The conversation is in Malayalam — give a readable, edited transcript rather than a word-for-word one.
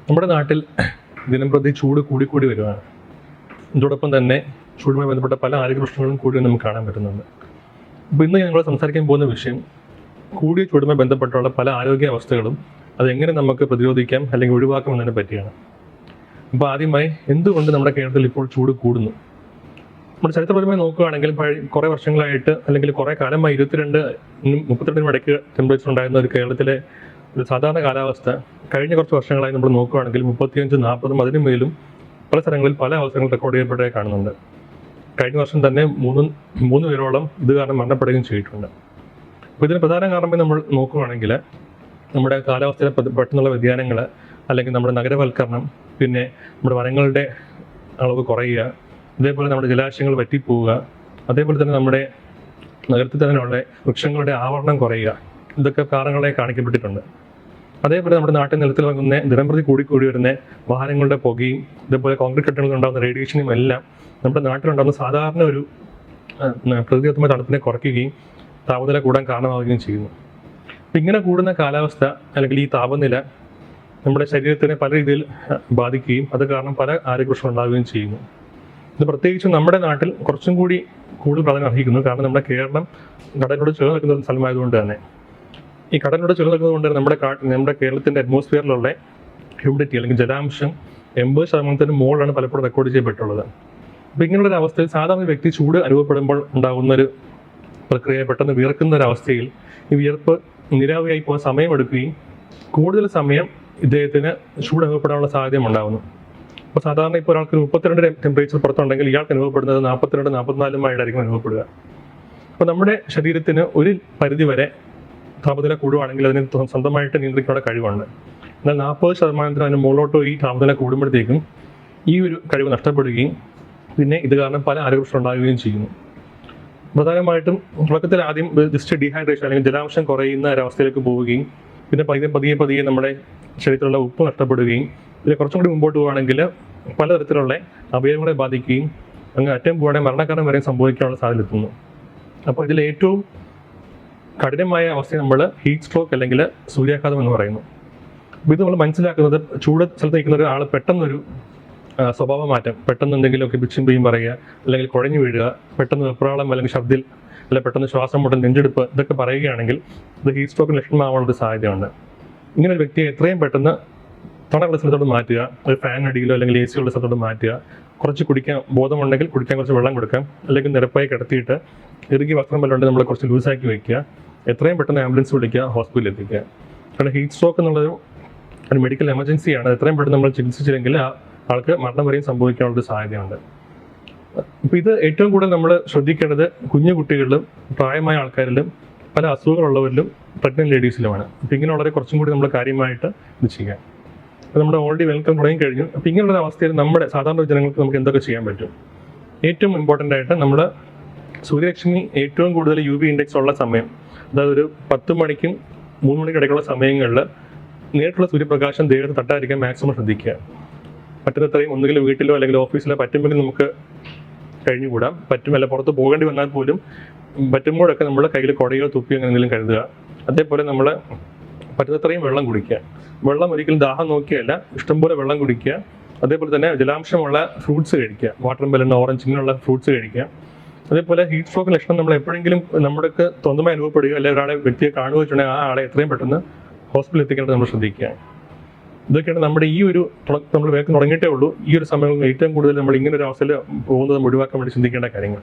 നമ്മുടെ നാട്ടിൽ ദിനംപ്രതി ചൂട് കൂടിക്കൂടി വരുവാണ്. ഇതോടൊപ്പം തന്നെ ചൂടുമായി ബന്ധപ്പെട്ട പല ആരോഗ്യ പ്രശ്നങ്ങളും കൂടി നമുക്ക് കാണാൻ പറ്റുന്നുണ്ട്. അപ്പോൾ ഇന്ന് ഞങ്ങൾ സംസാരിക്കാൻ പോകുന്ന വിഷയം കൂടിയ ചൂടുമായി ബന്ധപ്പെട്ടുള്ള പല ആരോഗ്യ അവസ്ഥകളും അതെങ്ങനെ നമുക്ക് പ്രതിരോധിക്കാം അല്ലെങ്കിൽ ഒഴിവാക്കാം എന്നതിനെ പറ്റിയാണ്. അപ്പോൾ ആദ്യമായി എന്തുകൊണ്ട് നമ്മുടെ കേരളത്തിൽ ഇപ്പോൾ ചൂട് കൂടുന്നു? നമ്മുടെ ചരിത്രപരമായി നോക്കുകയാണെങ്കിൽ കുറേ വർഷങ്ങളായിട്ട് അല്ലെങ്കിൽ കുറേ കാലമായി 22-32 ഇടയ്ക്ക് ടെമ്പറേച്ചർ ഉണ്ടായിരുന്ന ഒരു കേരളത്തിലെ ഒരു സാധാരണ കാലാവസ്ഥ കഴിഞ്ഞ കുറച്ച് വർഷങ്ങളായി നമ്മൾ നോക്കുകയാണെങ്കിൽ 35-40 അതിനു മേലും പല സ്ഥലങ്ങളിൽ പല അവസരങ്ങൾ റെക്കോർഡ് ചെയ്യപ്പെട്ടതായി കാണുന്നുണ്ട്. കഴിഞ്ഞ വർഷം തന്നെ മൂന്ന് പേരോളം ഇത് കാരണം മരണപ്പെടുകയും ചെയ്തിട്ടുണ്ട്. അപ്പോൾ ഇതിന് പ്രധാന കാരണമായി നമ്മൾ നോക്കുകയാണെങ്കിൽ നമ്മുടെ കാലാവസ്ഥയിലെ പെട്ടെന്നുള്ള വ്യതിയാനങ്ങൾ, അല്ലെങ്കിൽ നമ്മുടെ നഗരവൽക്കരണം, പിന്നെ നമ്മുടെ വനങ്ങളുടെ അളവ് കുറയുക, അതേപോലെ നമ്മുടെ ജലാശയങ്ങൾ വറ്റിപ്പോവുക, അതേപോലെ തന്നെ നമ്മുടെ നഗരത്തിൽ തന്നെയുള്ള വൃക്ഷങ്ങളുടെ ആവരണം കുറയുക, ഇതൊക്കെ കാരണങ്ങളായി കാണിക്കപ്പെട്ടിട്ടുണ്ട്. അതേപോലെ നമ്മുടെ നാട്ടിൽ നിലത്തിലിറങ്ങുന്ന ദിനംപ്രതി കൂടിക്കൂടി വരുന്ന വാഹനങ്ങളുടെ പുകയും ഇതേപോലെ കോൺക്രീറ്റ് കെട്ടിടങ്ങളിൽ ഉണ്ടാകുന്ന റേഡിയേഷനും എല്ലാം നമ്മുടെ നാട്ടിലുണ്ടാകുന്ന സാധാരണ ഒരു പ്രകൃതിദത്തമായ തണുപ്പിനെ കുറയ്ക്കുകയും താപനില കൂടാൻ കാരണമാവുകയും ചെയ്യുന്നു. അപ്പം ഇങ്ങനെ കൂടുന്ന കാലാവസ്ഥ അല്ലെങ്കിൽ ഈ താപനില നമ്മുടെ ശരീരത്തിനെ പല രീതിയിൽ ബാധിക്കുകയും അത് കാരണം പല ആരോഗ്യ പ്രശ്നങ്ങൾ ഉണ്ടാവുകയും ചെയ്യുന്നു. ഇത് പ്രത്യേകിച്ചും നമ്മുടെ നാട്ടിൽ കുറച്ചും കൂടി കൂടുതൽ പ്രാധാന്യം അർഹിക്കുന്നു. കാരണം നമ്മുടെ കേരളം കടലിനോട് ചേർന്ന് നിൽക്കുന്ന ഒരു സ്ഥലമായതുകൊണ്ട് തന്നെ ഈ കടലിനോട് ചേർന്ന് നിൽക്കുന്നത് കൊണ്ട് നമ്മുടെ കേരളത്തിൻ്റെ അറ്റ്മോസ്ഫിയറിലുള്ള ഹ്യൂമിഡിറ്റി അല്ലെങ്കിൽ ജലാംശം 80% മുകളിലാണ് പലപ്പോഴും റെക്കോർഡ് ചെയ്യപ്പെട്ടുള്ളത്. അപ്പോൾ ഇങ്ങനെയുള്ളൊരു അവസ്ഥയിൽ സാധാരണ വ്യക്തി ചൂട് അനുഭവപ്പെടുമ്പോൾ ഉണ്ടാകുന്നൊരു പ്രക്രിയ പെട്ടെന്ന് വിയർക്കുന്ന ഒരു അവസ്ഥയിൽ ഈ വിയർപ്പ് നിരാവിയായി പോകാൻ സമയമെടുക്കുകയും കൂടുതൽ സമയം ഇദ്ദേഹത്തിന് ചൂട് അനുഭവപ്പെടാനുള്ള സാധ്യത ഉണ്ടാകുന്നു. അപ്പോൾ സാധാരണ ഇപ്പോൾ ഒരാൾക്ക് 32 ടെമ്പറേച്ചർ പുറത്തുണ്ടെങ്കിൽ ഇയാൾക്ക് അനുഭവപ്പെടുന്നത് 42-44 അനുഭവപ്പെടുക. അപ്പോൾ നമ്മുടെ ശരീരത്തിന് ഒരു പരിധി വരെ താപനില കൂടുവാണെങ്കിൽ അതിന് സ്വന്തമായിട്ട് നിയന്ത്രിക്കാനുള്ള കഴിവുണ്ട്. എന്നാൽ 40% അതിന് മുകളിലോട്ടോ ഈ താപനില കൂടുമ്പോഴത്തേക്കും ഈ ഒരു കഴിവ് നഷ്ടപ്പെടുകയും പിന്നെ ഇത് കാരണം പല ആരോഗ്യ പ്രശ്നം ഉണ്ടാകുകയും ചെയ്യുന്നു. പ്രധാനമായിട്ടും തുടക്കത്തിൽ ആദ്യം ജസ്റ്റ് ഡീഹൈഡ്രേഷൻ അല്ലെങ്കിൽ ജലാംശം കുറയുന്ന ഒരവസ്ഥയിലേക്ക് പോവുകയും പിന്നെ പതിയെ നമ്മുടെ ശരീരത്തിലുള്ള ഉപ്പ് നഷ്ടപ്പെടുകയും പിന്നെ കുറച്ചും കൂടി മുമ്പോട്ട് പോവുകയാണെങ്കിൽ പലതരത്തിലുള്ള അവയവങ്ങളെ ബാധിക്കുകയും അങ്ങ് അറ്റം പോവുകയാണെങ്കിൽ മരണകാരണം വരെ സംഭവിക്കാനുള്ള സാധ്യത എത്തുന്നു. അപ്പോൾ ഇതിൽ ഏറ്റവും കഠിനമായ അവസ്ഥ നമ്മൾ ഹീറ്റ് സ്ട്രോക്ക് അല്ലെങ്കിൽ സൂര്യാഘാതം എന്ന് പറയുന്നു. അപ്പോൾ ഇത് നമ്മൾ മനസ്സിലാക്കുന്നത് ചൂട് സ്ഥലത്ത് നിൽക്കുന്ന ഒരാൾ പെട്ടെന്നൊരു സ്വഭാവ മാറ്റം, പെട്ടെന്ന് എന്തെങ്കിലുമൊക്കെ പിച്ചും പെയ്യും പറയുക, അല്ലെങ്കിൽ കുഴഞ്ഞു വീഴുക, പെട്ടെന്ന് വെപ്രാളം അല്ലെങ്കിൽ ശബ്ദത്തിൽ അല്ലെങ്കിൽ പെട്ടെന്ന് ശ്വാസം മുട്ടൽ, നെഞ്ചെടുപ്പ് ഇതൊക്കെ പറയുകയാണെങ്കിൽ ഇത് ഹീറ്റ് സ്ട്രോക്കിന് ലക്ഷണമാവാനുള്ള സാധ്യതയുണ്ട്. ഇങ്ങനെ ഒരു വ്യക്തിയെ എത്രയും പെട്ടെന്ന് തണുള്ള സ്ഥലത്തോട് മാറ്റുക, ഒരു ഫാൻ അടിയിലോ അല്ലെങ്കിൽ AC ഉള്ള സ്ഥലത്തോട് മാറ്റുക, കുറച്ച് കുടിക്കാൻ ബോധമുണ്ടെങ്കിൽ കുടിക്കാൻ കുറച്ച് വെള്ളം കൊടുക്കാം, അല്ലെങ്കിൽ നിരപ്പായി കിടത്തിയിട്ട് ഇറുകിയ വസ്ത്രം വല്ലതും ഉണ്ടെങ്കിൽ നമ്മൾ കുറച്ച് ലൂസാക്കി വയ്ക്കുക, എത്രയും പെട്ടെന്ന് ആംബുലൻസ് വിളിക്കുക, ഹോസ്പിറ്റലിൽ എത്തിക്കുക. കാരണം ഹീറ്റ് സ്ട്രോക്ക് എന്നുള്ളൊരു ഒരു മെഡിക്കൽ എമർജൻസിയാണ്. എത്രയും പെട്ടെന്ന് നമ്മൾ ചികിത്സിച്ചില്ലെങ്കിൽ ആൾക്ക് മരണം വരെയും സംഭവിക്കാനുള്ളൊരു സാധ്യതയുണ്ട്. അപ്പോൾ ഇത് ഏറ്റവും കൂടുതൽ നമ്മൾ ശ്രദ്ധിക്കേണ്ടത് കുഞ്ഞു കുട്ടികളിലും പ്രായമായ ആൾക്കാരിലും പല അസുഖങ്ങളുള്ളവരിലും പ്രഗ്നന്റ് ലേഡീസിലുമാണ്. അപ്പോൾ ഇങ്ങനെയുള്ളവരെ കുറച്ചും കൂടി നമ്മൾ കാര്യമായിട്ട് ഇത് ചെയ്യാം. അപ്പോൾ നമ്മുടെ ഓൾറെഡി വെൽക്കം തുടങ്ങി കഴിഞ്ഞു. അപ്പോൾ ഇങ്ങനെയുള്ള അവസ്ഥയിൽ നമ്മുടെ സാധാരണ ജനങ്ങൾക്ക് നമുക്ക് എന്തൊക്കെ ചെയ്യാൻ പറ്റും? ഏറ്റവും ഇമ്പോർട്ടൻ്റ് ആയിട്ട് നമ്മൾ സൂര്യരശ്മി ഏറ്റവും കൂടുതൽ UV ഇൻഡെക്സ് ഉള്ള സമയം, അതായത് ഒരു 10 മണിക്കും 3 മണിക്കും ഇടയ്ക്കുള്ള സമയങ്ങളിൽ നേരിട്ടുള്ള സൂര്യപ്രകാശം ദേഹത്ത് തട്ടാതിരിക്കാൻ മാക്സിമം ശ്രദ്ധിക്കുക. പറ്റുന്നത്രയും ഒന്നുകിൽ വീട്ടിലോ അല്ലെങ്കിൽ ഓഫീസിലോ പറ്റുമെങ്കിൽ നമുക്ക് കഴിഞ്ഞുകൂടാം. പറ്റുമല്ല പുറത്ത് പോകേണ്ടി വന്നാൽ പോലും പറ്റുമ്പോഴൊക്കെ നമ്മൾ കയ്യിൽ കുടയോ തുപ്പിയോ എന്തെങ്കിലും കരുതുക. അതേപോലെ നമ്മൾ പറ്റുന്നത്രയും വെള്ളം കുടിക്കുക. വെള്ളം ഒരിക്കലും ദാഹം നോക്കിയല്ല, ഇഷ്ടംപോലെ വെള്ളം കുടിക്കുക. അതേപോലെ തന്നെ ജലാംശമുള്ള ഫ്രൂട്ട്സ് കഴിക്കുക, വാട്ടർ മെലൺ, ഓറഞ്ച് ഇങ്ങനെയുള്ള ഫ്രൂട്ട്സ് കഴിക്കുക. അതേപോലെ ഹീറ്റ് സ്ട്രോക്ക് ലക്ഷണം നമ്മൾ എപ്പോഴെങ്കിലും നമ്മൾക്ക് സ്വന്തമായി അനുഭവപ്പെടുകയോ അല്ലെങ്കിൽ ഒരാളെ വ്യക്തിയെ കാണുക വെച്ചിട്ടുണ്ടെങ്കിൽ ആ ആളെ എത്രയും പെട്ടെന്ന് ഹോസ്പിറ്റലിൽ എത്തിക്കേണ്ടത് നമ്മൾ ശ്രദ്ധിക്കുക. ഇതൊക്കെയാണ് നമ്മുടെ ഈ ഒരു നമ്മൾ വേഗം തുടങ്ങിയിട്ടേ ഉള്ളൂ. ഈ ഒരു സമയം ഏറ്റവും കൂടുതൽ നമ്മൾ ഇങ്ങനെ ഒരു അവസ്ഥയിൽ പോകുന്നത് ഒഴിവാക്കാൻ വേണ്ടി ചിന്തിക്കേണ്ട കാര്യങ്ങൾ.